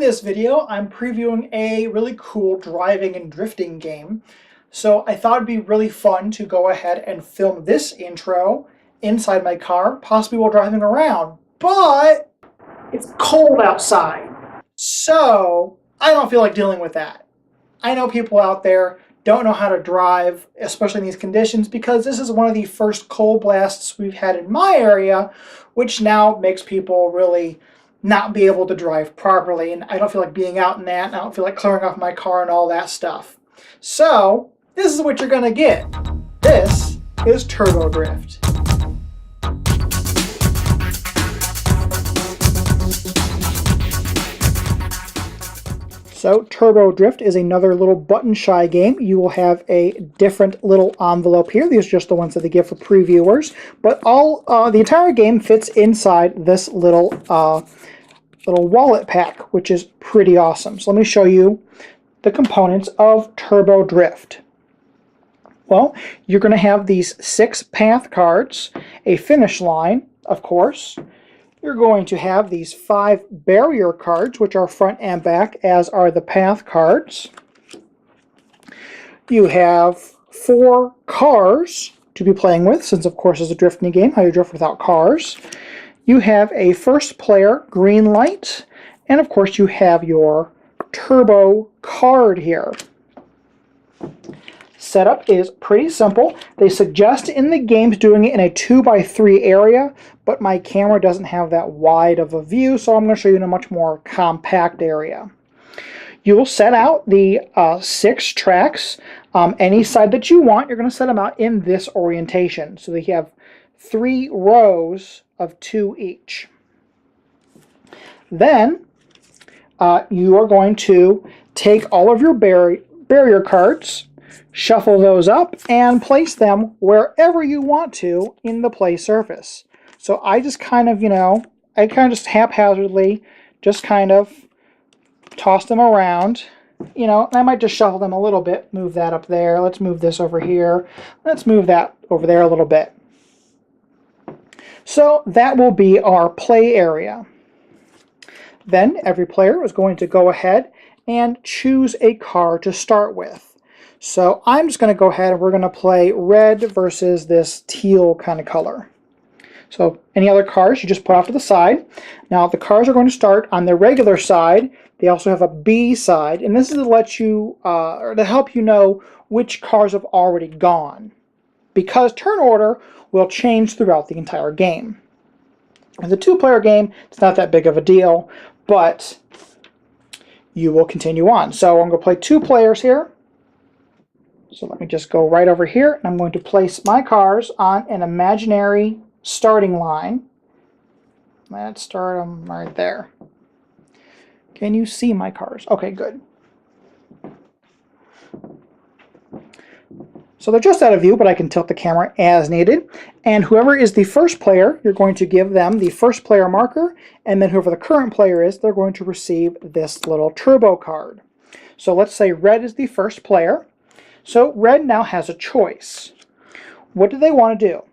this video, I'm previewing a really cool driving and drifting game. So I thought it'd be really fun to go ahead and film this intro inside my car, possibly while driving around. But it's cold outside, so I don't feel like dealing with that. I know people out there don't know how to drive, especially in these conditions, because this is one of the first cold blasts we've had in my area, which now makes people really not be able to drive properly, and I don't feel like being out in that, and I don't feel like clearing off my car and all that stuff. So, this is what you're gonna get. This is Turbo Drift. So, Turbo Drift is another little button-shy game. You will have a different little envelope here. These are just the ones that they give for previewers, but the entire game fits inside this little wallet pack, which is pretty awesome. So let me show you the components of Turbo Drift. Well, you're going to have these 6 path cards, a finish line, of course. You're going to have these 5 barrier cards, which are front and back, as are the path cards. You have 4 cars to be playing with, since of course it's a drifting game, how you drift without cars. You have a first player green light, and of course you have your turbo card here. Setup is pretty simple. They suggest in the games doing it in a 2x3 area, but my camera doesn't have that wide of a view, so I'm going to show you in a much more compact area. You will set out the 6 tracks, any side that you want. You're going to set them out in this orientation, so that you have 3 rows of 2 each. Then you are going to take all of your barrier cards, shuffle those up, and place them wherever you want to in the play surface. So I just kind of, just haphazardly just kind of toss them around, and I might just shuffle them a little bit, move that up there, let's move this over here, let's move that over there a little bit. So that will be our play area. Then every player is going to go ahead and choose a car to start with. So I'm just going to go ahead and we're going to play red versus this teal kind of color. So any other cars you just put off to the side. Now the cars are going to start on the regular side. They also have a B side, and this is to let you, or to help you know which cars have already gone, because turn order will change throughout the entire game. As a 2-player game, it's not that big of a deal, but you will continue on. So I'm going to play 2 players here. So let me just go right over here, and I'm going to place my cars on an imaginary starting line. Let's start them right there. Can you see my cars? Okay, good. So they're just out of view, but I can tilt the camera as needed. And whoever is the first player, you're going to give them the first player marker, and then whoever the current player is, they're going to receive this little turbo card. So let's say red is the first player. So red now has a choice. What do they want to do?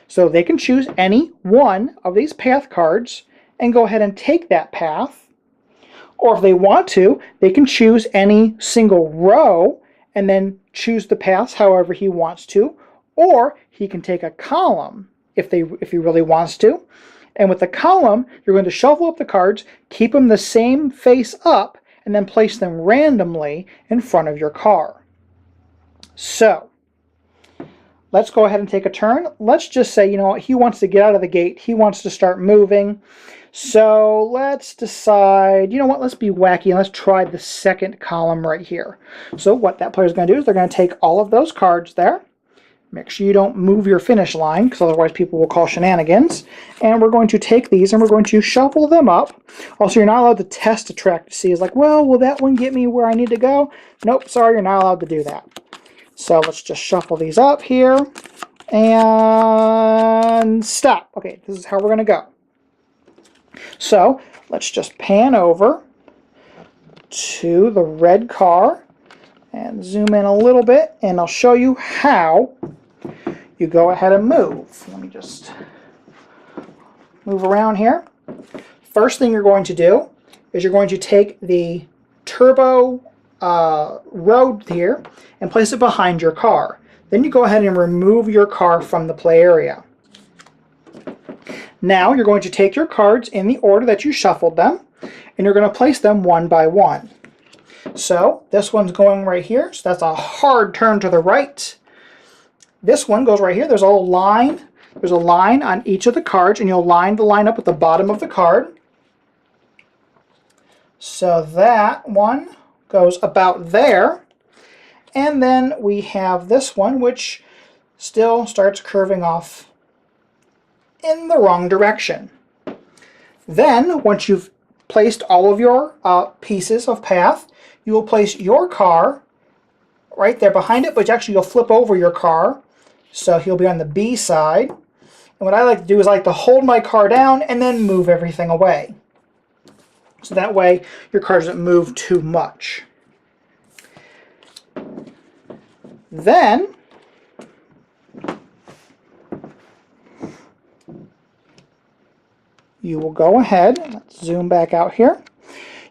So they can choose any one of these path cards and go ahead and take that path. Or if they want to, they can choose any single row and then choose the paths however he wants to, or he can take a column if he really wants to. And with the column, you're going to shuffle up the cards, keep them the same face up, and then place them randomly in front of your car. So let's go ahead and take a turn. Let's just say, he wants to get out of the gate. He wants to start moving. So let's decide, let's be wacky and let's try the second column right here. So what that player is going to do is they're going to take all of those cards there. Make sure you don't move your finish line, because otherwise people will call shenanigans. And we're going to take these and we're going to shuffle them up. Also, you're not allowed to test a track to see, like, well, will that one get me where I need to go? Nope, sorry, you're not allowed to do that. So let's just shuffle these up here and stop. Okay, this is how we're going to go. So let's just pan over to the red car and zoom in a little bit, and I'll show you how you go ahead and move. Let me just move around here. First thing you're going to do is you're going to take the turbo road here and place it behind your car. Then you go ahead and remove your car from the play area. Now you're going to take your cards in the order that you shuffled them, and you're going to place them one by one. So this one's going right here, so that's a hard turn to the right. This one goes right here. There's a little line. There's a line on each of the cards, and you'll line the line up at the bottom of the card. So that one goes about there. And then we have this one, which still starts curving off in the wrong direction. Then, once you've placed all of your pieces of path, you will place your car right there behind it, but actually you'll flip over your car, so he'll be on the B side. And what I like to do is I like to hold my car down and then move everything away. So that way your car doesn't move too much. Then you will go ahead, let's zoom back out here,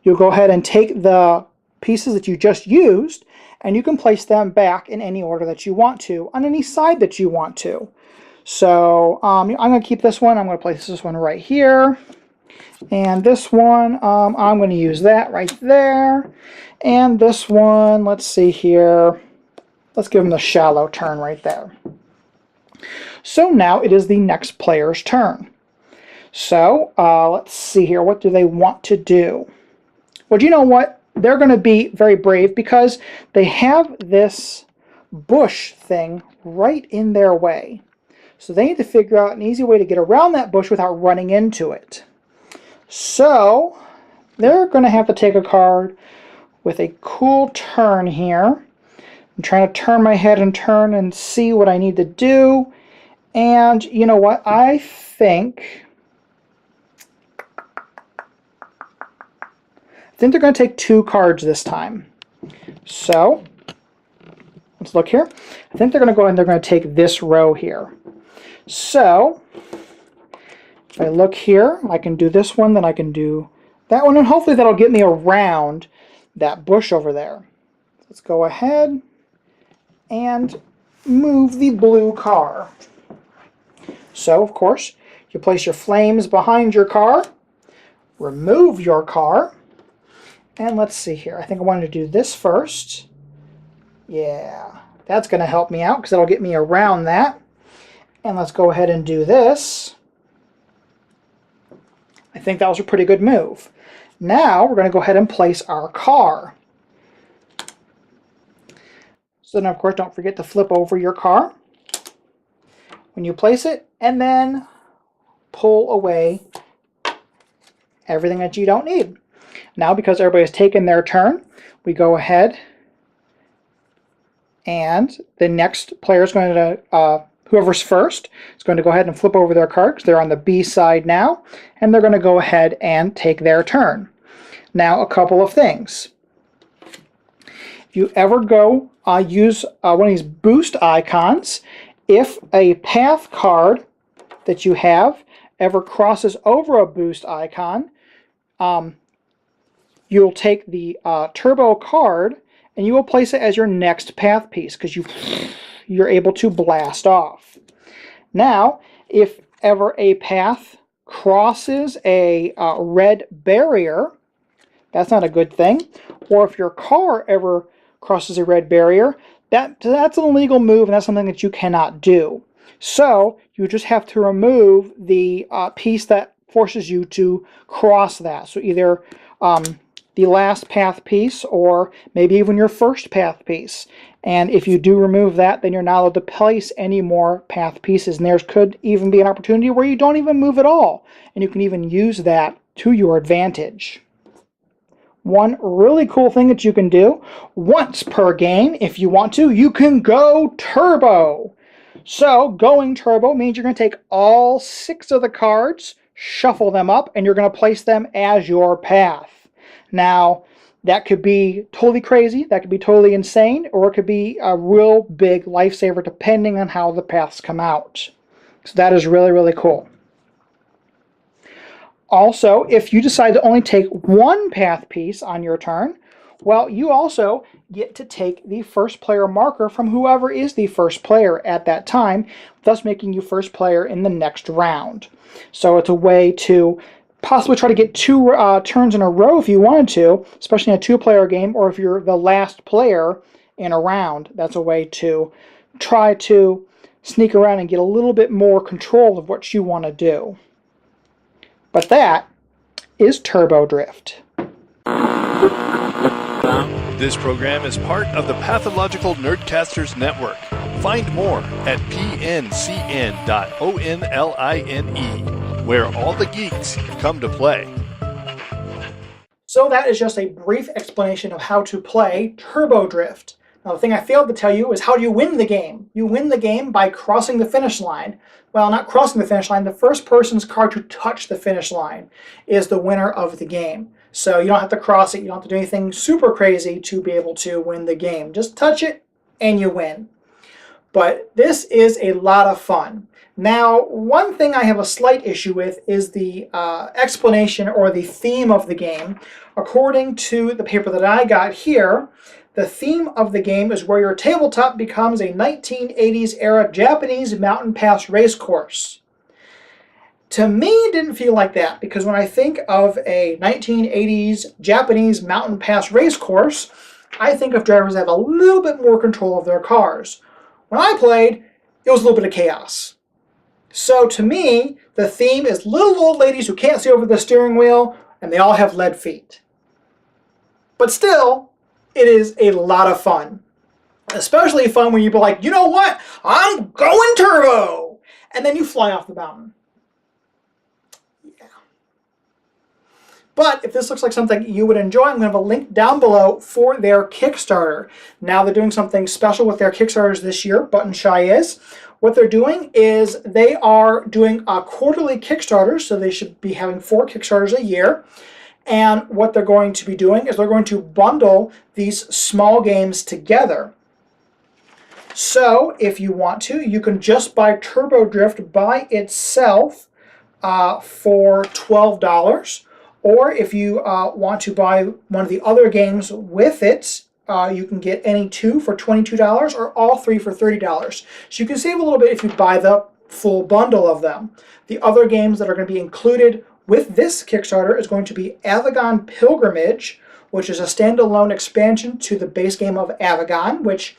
you'll go ahead and take the pieces that you just used and you can place them back in any order that you want to, on any side that you want to. So I'm going to keep this one, I'm going to place this one right here, and this one, I'm going to use that right there, and this one, let's see here, let's give them the shallow turn right there. So now it is the next player's turn. So let's see here, what do they want to do? Well, you know what? They're going to be very brave because they have this bush thing right in their way. So they need to figure out an easy way to get around that bush without running into it. So they're going to have to take a card with a cool turn here. I'm trying to turn my head and turn and see what I need to do. And you know what? I think they're going to take two cards this time. So let's look here. I think they're going to go ahead and they're going to take this row here. So if I look here, I can do this one, then I can do that one, and hopefully that'll get me around that bush over there. Let's go ahead and move the blue car. So, of course, you place your flames behind your car, remove your car, and let's see here. I think I wanted to do this first. Yeah, that's going to help me out because that'll get me around that. And let's go ahead and do this. I think that was a pretty good move. Now we're going to go ahead and place our car. So then, of course, don't forget to flip over your car when you place it, and then pull away everything that you don't need. Now, because everybody's taken their turn, we go ahead and the next player is going to, whoever's first, is going to go ahead and flip over their card because they're on the B side now, and they're going to go ahead and take their turn. Now, a couple of things. If you ever go use one of these boost icons, if a path card that you have ever crosses over a boost icon, you'll take the turbo card and you will place it as your next path piece because you're able to blast off. Now, if ever a path crosses a red barrier, that's not a good thing. Or if your car ever crosses a red barrier, that's an illegal move and that's something that you cannot do. So you just have to remove the piece that forces you to cross that. So either the last path piece or maybe even your first path piece. And if you do remove that, then you're not allowed to place any more path pieces. And there could even be an opportunity where you don't even move at all. And you can even use that to your advantage. One really cool thing that you can do, once per game, if you want to, you can go turbo. So going turbo means you're going to take all 6 of the cards, shuffle them up, and you're going to place them as your path. Now, that could be totally crazy, that could be totally insane, or it could be a real big lifesaver depending on how the paths come out. So that is really, really cool. Also, if you decide to only take one path piece on your turn, well, you also get to take the first player marker from whoever is the first player at that time, thus making you first player in the next round. So it's a way to possibly try to get 2 turns in a row if you wanted to, especially in a 2-player game, or if you're the last player in a round. That's a way to try to sneak around and get a little bit more control of what you want to do. But that is Turbo Drift. This program is part of the Pathological Nerdcasters Network. Find more at pncn.online, where all the geeks come to play. So that is just a brief explanation of how to play Turbo Drift. Now, the thing I failed to tell you is how do you win the game? You win the game by crossing the finish line. Well, not crossing the finish line. The first person's card to touch the finish line is the winner of the game. So you don't have to cross it. You don't have to do anything super crazy to be able to win the game. Just touch it and you win. But this is a lot of fun. Now, one thing I have a slight issue with is the explanation or the theme of the game. According to the paper that I got here, the theme of the game is where your tabletop becomes a 1980s era Japanese mountain pass race course. To me, it didn't feel like that, because when I think of a 1980s Japanese mountain pass race course, I think of drivers that have a little bit more control of their cars. When I played, it was a little bit of chaos. So to me, the theme is little old ladies who can't see over the steering wheel, and they all have lead feet. But still, it is a lot of fun. Especially fun when you're like, you know what? I'm going turbo! And then you fly off the mountain. Yeah. But if this looks like something you would enjoy, I'm going to have a link down below for their Kickstarter. Now they're doing something special with their Kickstarters this year, Button Shy is. What they're doing is they are doing a quarterly Kickstarter, so they should be having 4 Kickstarters a year. And what they're going to be doing is they're going to bundle these small games together. So if you want to, you can just buy Turbo Drift by itself for $12. Or if you want to buy one of the other games with it, you can get any 2 for $22 or all 3 for $30. So you can save a little bit if you buy the full bundle of them. The other games that are going to be included with this Kickstarter is going to be Avagon Pilgrimage, which is a standalone expansion to the base game of Avagon, which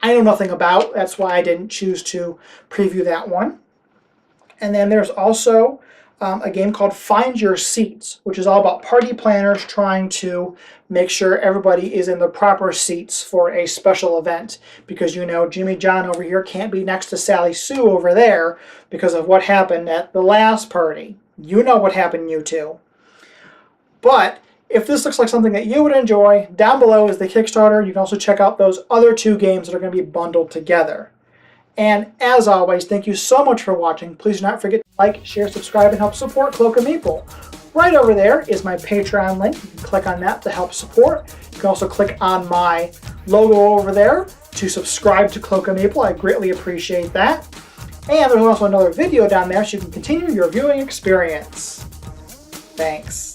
I know nothing about. That's why I didn't choose to preview that one. And then there's also a game called Find Your Seats, which is all about party planners trying to make sure everybody is in the proper seats for a special event. Because you know, Jimmy John over here can't be next to Sally Sue over there because of what happened at the last party. You know what happened, you two. But if this looks like something that you would enjoy, down below is the Kickstarter. You can also check out those other 2 games that are going to be bundled together. And as always, thank you so much for watching. Please do not forget to like, share, subscribe, and help support Cloak and Meeple. Right over there is my Patreon link. You can click on that to help support. You can also click on my logo over there to subscribe to Cloak and Meeple. I greatly appreciate that. And there's also another video down there so you can continue your viewing experience. Thanks.